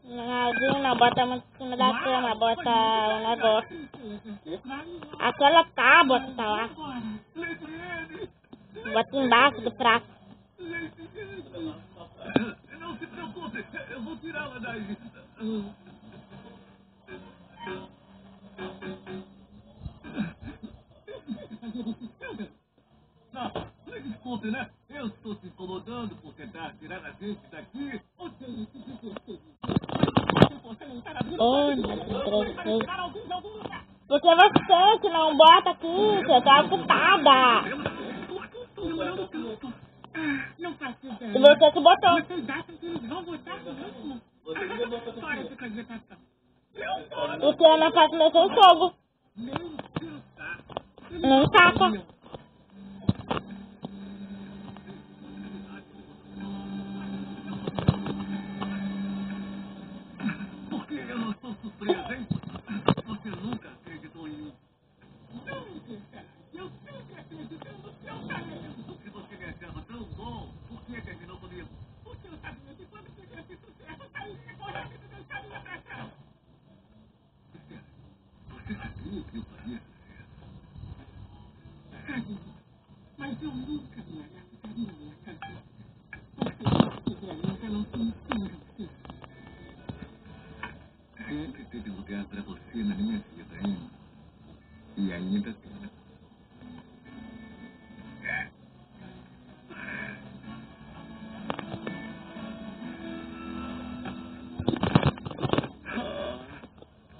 Ronaldinho não bota muito em cima da cama, bota o negócio. Aquela tábua que tá lá. Bota embaixo do prato. Não se preocupe, eu vou tirá-la daí. Não, me desculpe, né? Eu estou se incomodando por tentar tirar a gente daqui. Oh, meu Deus. Porque você que não bota aqui, você tá ocupada. Não faço ideia. E você que botou. Vocês acham que eles vão votar mesmo? Fora de cogitação. Porque não faz mexer em fogo. Nem taca. Por que eu não estou surpresa, hein? Você nunca acreditou em mim. Eu sempre acreditei no seu talento. Se você me achava tão bom, por que terminou comigo? Porque eu sabia que quando fizesse sucesso, sairia correndo e deixaria pra cá. Você sabia que eu faria sucesso? Sabia. Mas eu nunca me adaptaria nessa vida. Porque esse realmente não se ensina assim. Sempre teve lugar pra você na minha vida, hein? E ainda tem.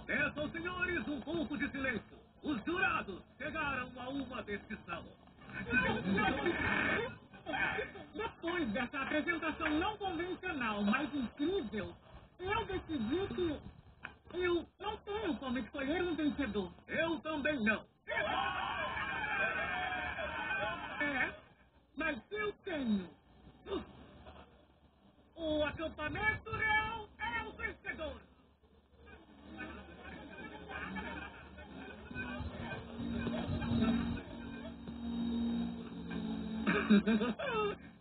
Peçam, senhores, um pouco de silêncio. Os jurados chegaram a uma decisão. Depois dessa apresentação não convencional, mas incrível, eu decidi que eu não tenho como escolher um vencedor. Eu também não. É, mas eu tenho. O acampamento real é o vencedor.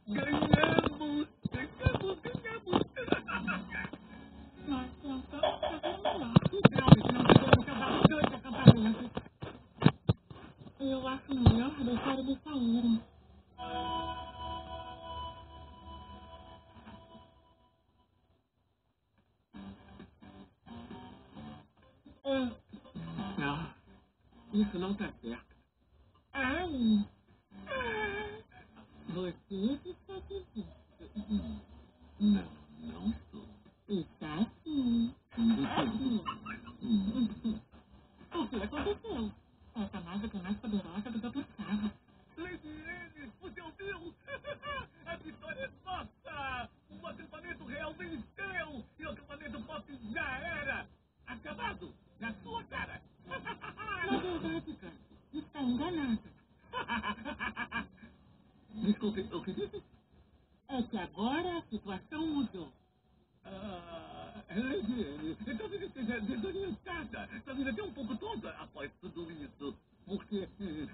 Ganhamos! Ganhamos! Nós tentamos fazer melhor. Que droga que não podemos acabar os dois acampamentos. Eu acho melhor deixar eles saírem. Ah, isso não tá certo. Ai. Você está dizendo. Não, não estou. Está sim. O que aconteceu? Essa mágica é mais poderosa do que eu pensava. Lady N, você ouviu? A vitória é nossa! O acampamento real venceu! E o acampamento pop já era! Acabado! Na sua cara! Na verdade, cara, está enganado. Desculpe, o que disse? É que agora a situação mudou. Lady N, talvez esteja desorientada, talvez até um pouco tonta após tudo isso. Porque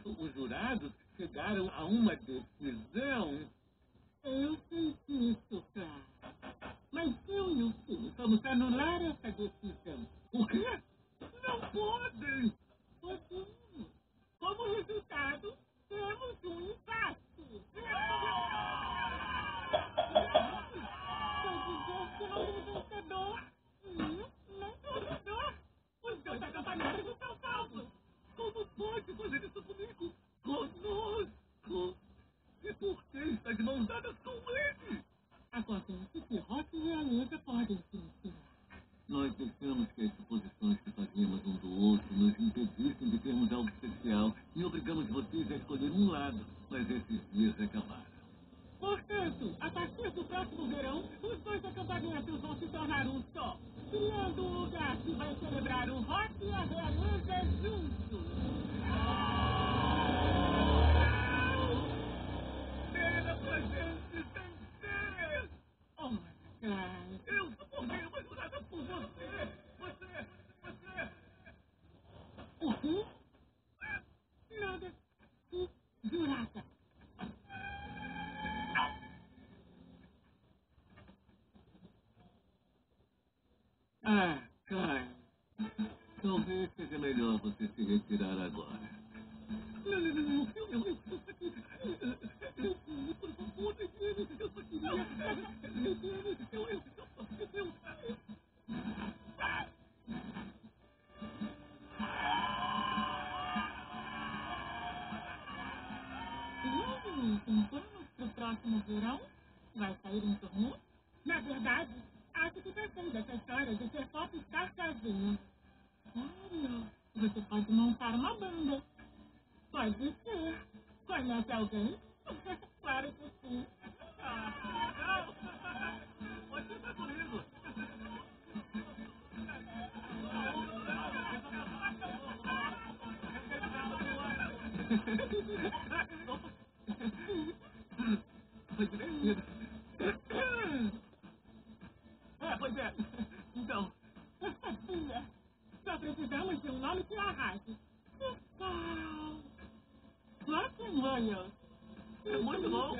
os jurados chegaram a uma decisão. Eu sei disso, cara. Mas eu e o filho vamos anular essa decisão. O quê? Não podem! Podemos. Como resultado, temos um empate. Quer dizer que não tem vencedor? Nem perdedor. Os dois acampamentos estão salvos! Como pode fazer isso comigo? Conosco! E por que está de mãos dadas com ele? Acontece que Rock e Realeza podem se ensinar. Nós deixamos que as suposições que fazíamos um do outro nos impedissem de termos algo especial e obrigamos vocês a escolher um lado, mas esses dias acabaram. Portanto, a partir do próximo verão, os dois acampamentos vão se tornar um só, criando um lugar que vai celebrar o rock e a realeza juntos. Era pra gente vencer! Oh, cara. Eu suportei uma jurada por você! Você... O quê? Nada. Jurata. tirar agora. Não. Eu só queria... Por favor, eu só queria... Então, pro próximo verão, vai sair um torneio? Na verdade, acho que cansei dessa história de ser popstar sozinho. Sério? Você pode montar uma banda. Pode ser. Conhece alguém? Claro que sim. Não! Pode ser comigo. Foi divertido. Pois é. Então, Só precisamos de um nome que arrase. Pessoal, Rock and Royals. é muito bom.